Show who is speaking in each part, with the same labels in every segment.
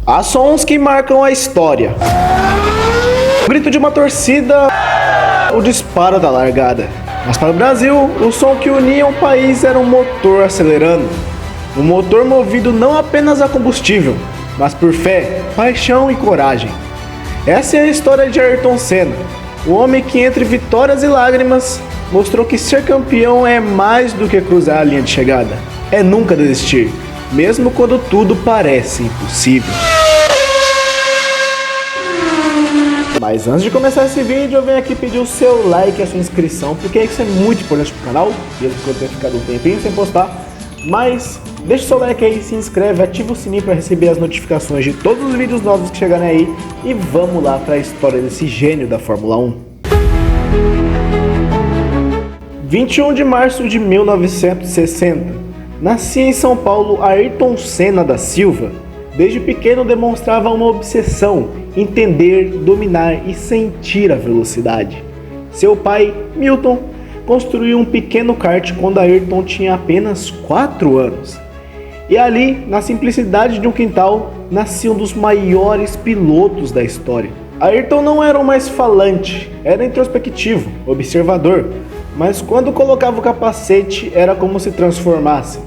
Speaker 1: Há sons que marcam a história. O grito de uma torcida, o disparo da largada. Mas para o Brasil, o som que unia o país era um motor acelerando. Um motor movido não apenas a combustível, mas por fé, paixão e coragem. Essa é a história de Ayrton Senna, o homem que entre vitórias e lágrimas mostrou que ser campeão é mais do que cruzar a linha de chegada. É nunca desistir, mesmo quando tudo parece impossível. Mas antes de começar esse vídeo, eu venho aqui pedir o seu like e a sua inscrição, porque isso é muito importante pro canal, mesmo que eu tenha ficado um tempinho sem postar. Mas deixa o seu like aí, se inscreve, ativa o sininho para receber as notificações de todos os vídeos novos que chegarem aí. E vamos lá para a história desse gênio da Fórmula 1. 21 de março de 1960. Nascia em São Paulo Ayrton Senna da Silva. Desde pequeno demonstrava uma obsessão, entender, dominar e sentir a velocidade. Seu pai, Milton, construiu um pequeno kart quando Ayrton tinha apenas 4 anos. E ali, na simplicidade de um quintal, nascia um dos maiores pilotos da história. Ayrton não era o mais falante, era introspectivo, observador, mas quando colocava o capacete era como se transformasse.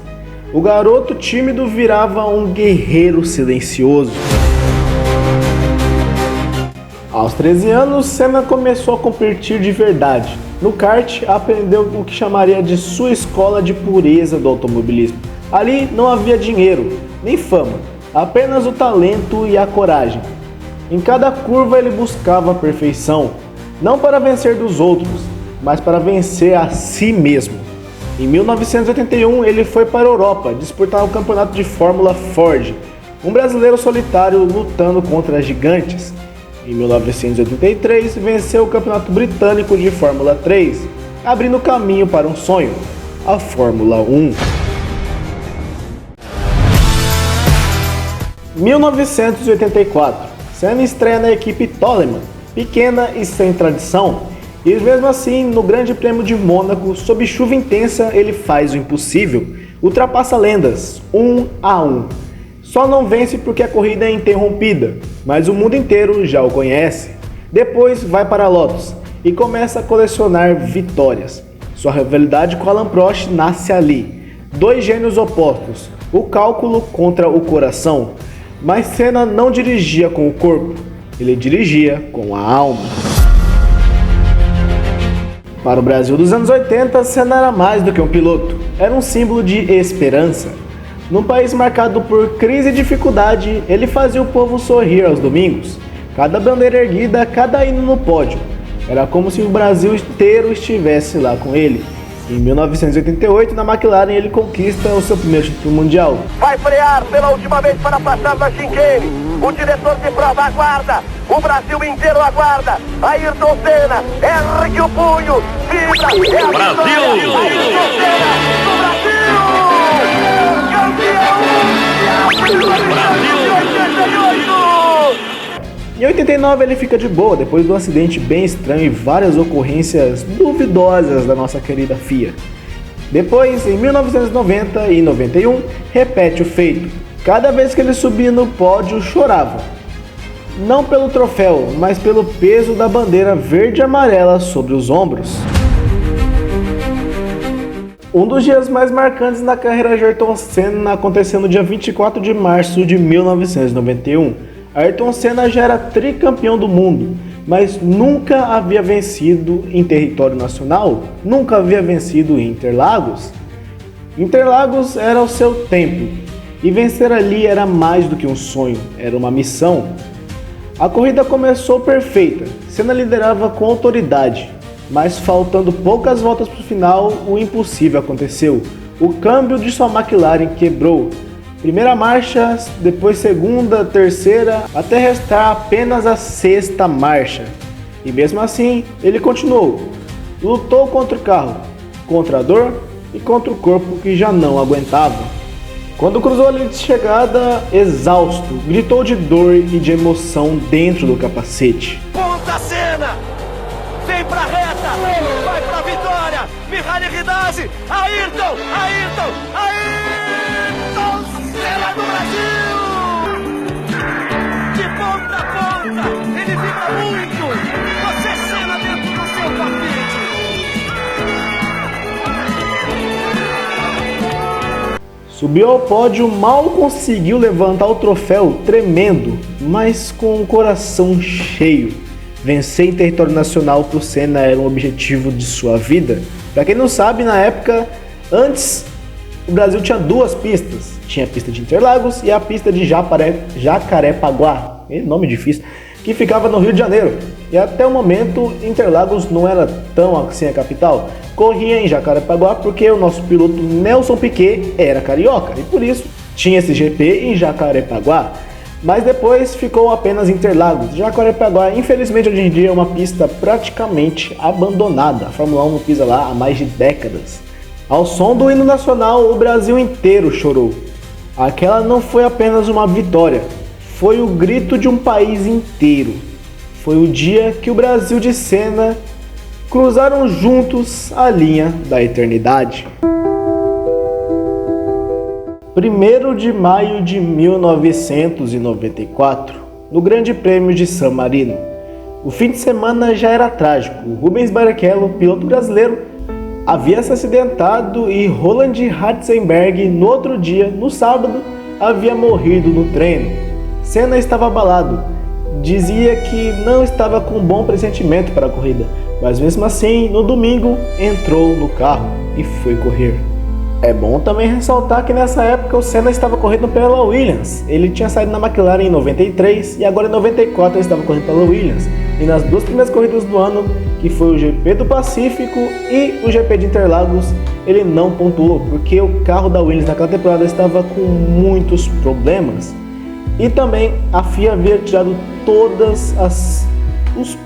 Speaker 1: O garoto tímido virava um guerreiro silencioso. Aos 13 anos, Senna começou a competir de verdade. No kart, aprendeu o que chamaria de sua escola de pureza do automobilismo. Ali não havia dinheiro, nem fama, apenas o talento e a coragem. Em cada curva ele buscava a perfeição, não para vencer dos outros, mas para vencer a si mesmo. Em 1981, ele foi para a Europa disputar o campeonato de Fórmula Ford, um brasileiro solitário lutando contra gigantes. Em 1983, venceu o campeonato britânico de Fórmula 3, abrindo caminho para um sonho, a Fórmula 1. 1984, Senna estreia na equipe Toleman, pequena e sem tradição. E mesmo assim, no Grande Prêmio de Mônaco, sob chuva intensa, ele faz o impossível, ultrapassa lendas, 1-1. Só não vence porque a corrida é interrompida, mas o mundo inteiro já o conhece. Depois vai para a Lotus e começa a colecionar vitórias. Sua rivalidade com Alain Prost nasce ali. Dois gênios opostos, o cálculo contra o coração. Mas Senna não dirigia com o corpo, ele dirigia com a alma. Para o Brasil dos anos 80, Senna era mais do que um piloto, era um símbolo de esperança. Num país marcado por crise e dificuldade, ele fazia o povo sorrir aos domingos. Cada bandeira erguida, cada hino no pódio. Era como se o Brasil inteiro estivesse lá com ele. Em 1988, na McLaren, ele conquista o seu primeiro título mundial.
Speaker 2: Vai frear pela última vez para passar na chicane. O diretor de prova aguarda. O Brasil inteiro aguarda. Ayrton Senna, ergue o punho. Vibra, é a Brasil! Ayrton Senna, do Brasil!
Speaker 1: Em 89 ele fica de boa, depois de um acidente bem estranho e várias ocorrências duvidosas da nossa querida FIA. Depois, em 1990 e 91, repete o feito. Cada vez que ele subia no pódio, chorava. Não pelo troféu, mas pelo peso da bandeira verde e amarela sobre os ombros. Um dos dias mais marcantes na carreira de Ayrton Senna aconteceu no dia 24 de março de 1991. Ayrton Senna já era tricampeão do mundo, mas nunca havia vencido em território nacional, nunca havia vencido em Interlagos. Interlagos era o seu templo, e vencer ali era mais do que um sonho, era uma missão. A corrida começou perfeita, Senna liderava com autoridade, mas faltando poucas voltas para o final, o impossível aconteceu. O câmbio de sua McLaren quebrou. Primeira marcha, depois segunda, terceira, até restar apenas a sexta marcha. E mesmo assim, ele continuou. Lutou contra o carro, contra a dor e contra o corpo que já não aguentava. Quando cruzou a linha de chegada, exausto, gritou de dor e de emoção dentro do capacete.
Speaker 2: Ponta Senna! Vem pra reta! Vai pra vitória! Mihaly Ridazzi! Ayrton! Ayrton! Ayrton! Senna do Brasil!
Speaker 1: Subiu ao pódio, mal conseguiu levantar o troféu, tremendo, mas com o coração cheio. Vencer em território nacional para o Senna era um objetivo de sua vida. Para quem não sabe, na época, antes, o Brasil tinha duas pistas. Tinha a pista de Interlagos e a pista de Jacarepaguá, nome difícil, que ficava no Rio de Janeiro. E até o momento, Interlagos não era tão assim a capital. Corria em Jacarepaguá porque o nosso piloto Nelson Piquet era carioca e por isso tinha esse GP em Jacarepaguá. Mas depois ficou apenas Interlagos. Jacarepaguá, infelizmente, hoje em dia é uma pista praticamente abandonada. A Fórmula 1 não pisa lá há mais de décadas. Ao som do hino nacional, o Brasil inteiro chorou. Aquela não foi apenas uma vitória, foi o grito de um país inteiro. Foi o dia que o Brasil de Senna cruzaram juntos a linha da eternidade. 1º de maio de 1994, no Grande Prêmio de San Marino. O fim de semana já era trágico. O Rubens Barrichello, piloto brasileiro, havia se acidentado e Roland Ratzenberger, no outro dia, no sábado, havia morrido no treino. Senna estava abalado. Dizia que não estava com um bom pressentimento para a corrida, mas mesmo assim, no domingo, entrou no carro e foi correr. É bom também ressaltar que nessa época o Senna estava correndo pela Williams. Ele tinha saído na McLaren em 93 e agora em 94 ele estava correndo pela Williams. E nas duas primeiras corridas do ano, que foi o GP do Pacífico e o GP de Interlagos, ele não pontuou, porque o carro da Williams naquela temporada estava com muitos problemas. E também a FIA havia tirado todos os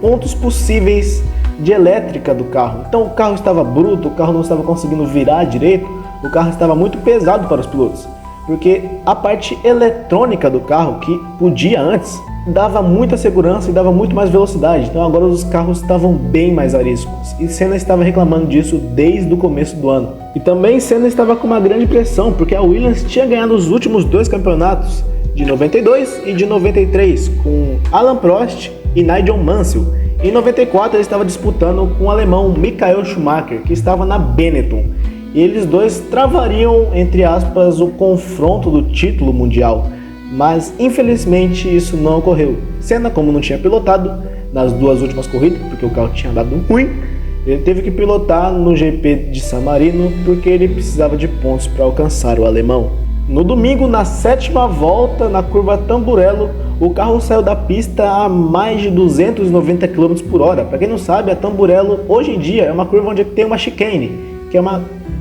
Speaker 1: pontos possíveis de elétrica do carro. Então o carro estava bruto, o carro não estava conseguindo virar direito, o carro estava muito pesado para os pilotos, porque a parte eletrônica do carro, que podia antes, dava muita segurança e dava muito mais velocidade. Então agora os carros estavam bem mais ariscos e Senna estava reclamando disso desde o começo do ano. E também Senna estava com uma grande pressão, porque a Williams tinha ganhado os últimos dois campeonatos, de 92 e de 93, com Alain Prost e Nigel Mansell. Em 94 ele estava disputando com o alemão Michael Schumacher, que estava na Benetton. E eles dois travariam, entre aspas, o confronto do título mundial. Mas infelizmente isso não ocorreu. Senna, como não tinha pilotado nas duas últimas corridas, porque o carro tinha dado ruim, ele teve que pilotar no GP de San Marino porque ele precisava de pontos para alcançar o alemão. No domingo, na 7ª volta, na curva Tamburello, o carro saiu da pista a mais de 290 km por hora. Para quem não sabe, a Tamburello hoje em dia é uma curva onde tem uma chicane, que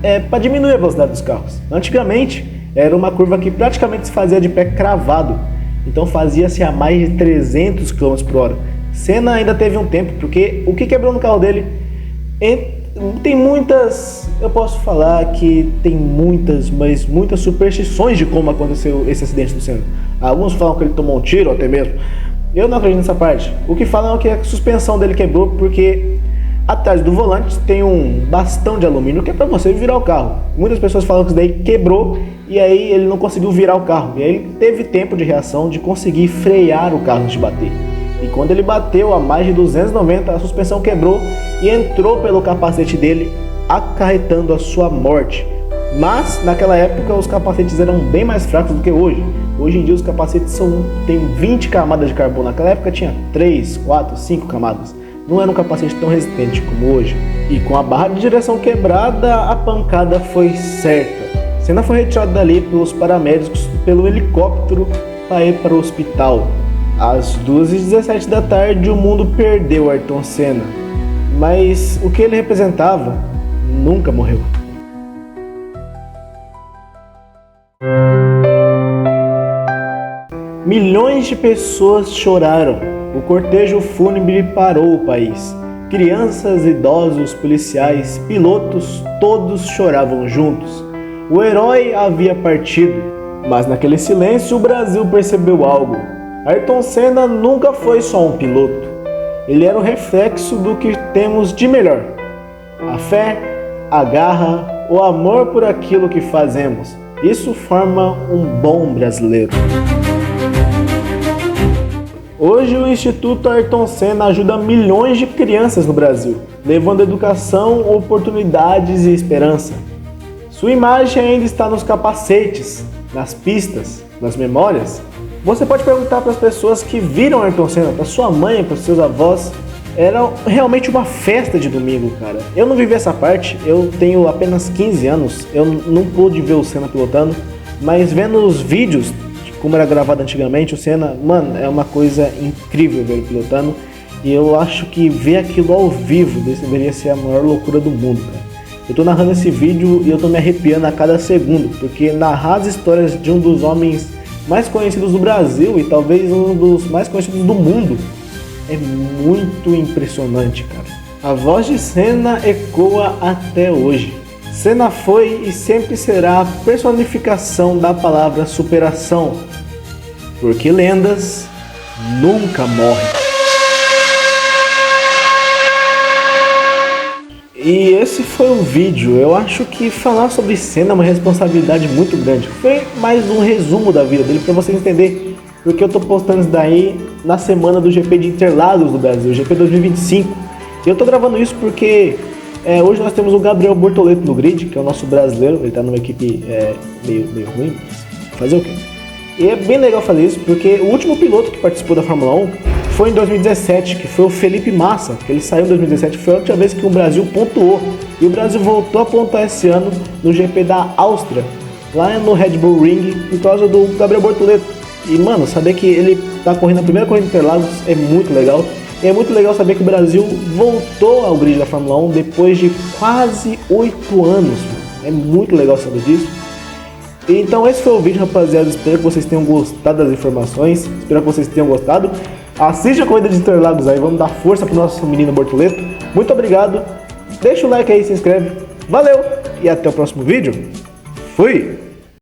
Speaker 1: é para diminuir a velocidade dos carros. Antigamente, era uma curva que praticamente se fazia de pé cravado, então fazia-se a mais de 300 km por hora. Senna ainda teve um tempo, porque o que quebrou no carro dele tem muitas, eu posso falar que tem muitas superstições de como aconteceu esse acidente do Senna. Alguns falam que ele tomou um tiro, até mesmo. Eu não acredito nessa parte. O que falam é que a suspensão dele quebrou porque atrás do volante tem um bastão de alumínio que é para você virar o carro. Muitas pessoas falam que isso daí quebrou e aí ele não conseguiu virar o carro. E aí ele teve tempo de reação de conseguir frear o carro antes de bater. E quando ele bateu a mais de 290, a suspensão quebrou e entrou pelo capacete dele, acarretando a sua morte. Mas naquela época os capacetes eram bem mais fracos do que hoje. Hoje em dia os capacetes têm 20 camadas de carbono. Naquela época tinha 3, 4, 5 camadas. Não era um capacete tão resistente como hoje. E com a barra de direção quebrada, a pancada foi certa. Senna foi retirado dali pelos paramédicos pelo helicóptero para ir para o hospital. Às 2h17 da tarde, o mundo perdeu Ayrton Senna, mas o que ele representava nunca morreu. Milhões de pessoas choraram. O cortejo fúnebre parou o país. Crianças, idosos, policiais, pilotos, todos choravam juntos. O herói havia partido, mas naquele silêncio o Brasil percebeu algo. Ayrton Senna nunca foi só um piloto. Ele era o reflexo do que temos de melhor. A fé, a garra, o amor por aquilo que fazemos. Isso forma um bom brasileiro. Hoje o Instituto Ayrton Senna ajuda milhões de crianças no Brasil, levando educação, oportunidades e esperança. Sua imagem ainda está nos capacetes, nas pistas, nas memórias. Você pode perguntar para as pessoas que viram Ayrton Senna, para sua mãe, para seus avós. Era realmente uma festa de domingo, cara. Eu não vivi essa parte, eu tenho apenas 15 anos, eu não pude ver o Senna pilotando, mas vendo os vídeos, como era gravado antigamente, o Senna, mano, é uma coisa incrível ver ele pilotando, e eu acho que ver aquilo ao vivo deveria ser a maior loucura do mundo, cara. Eu tô narrando esse vídeo e eu tô me arrepiando a cada segundo, porque narrar as histórias de um dos homens mais conhecidos do Brasil e talvez um dos mais conhecidos do mundo é muito impressionante, cara. A voz de Senna ecoa até hoje. Senna foi e sempre será a personificação da palavra superação, porque lendas nunca morrem. E esse foi o vídeo. Eu acho que falar sobre Senna é uma responsabilidade muito grande. Foi mais um resumo da vida dele para vocês entenderem, porque eu tô postando isso daí na semana do GP de Interlagos do Brasil, GP 2025. E eu tô gravando isso porque hoje nós temos o Gabriel Bortoleto no grid, que é o nosso brasileiro. Ele tá numa equipe meio ruim, mas fazer o quê? E é bem legal fazer isso, porque o último piloto que participou da Fórmula 1 foi em 2017, que foi o Felipe Massa, que ele saiu em 2017, foi a última vez que o Brasil pontuou. E o Brasil voltou a pontuar esse ano no GP da Áustria, lá no Red Bull Ring, por causa do Gabriel Bortoleto. E, mano, saber que ele tá correndo a primeira corrida de Interlagos é muito legal. E é muito legal saber que o Brasil voltou ao grid da Fórmula 1 depois de quase 8 anos. É muito legal saber disso. Então esse foi o vídeo, rapaziada. Espero que vocês tenham gostado das informações. Espero que vocês tenham gostado. Assiste a corrida de Interlagos aí. Vamos dar força pro nosso menino Bortoleto. Muito obrigado. Deixa o like aí, se inscreve. Valeu! E até o próximo vídeo. Fui!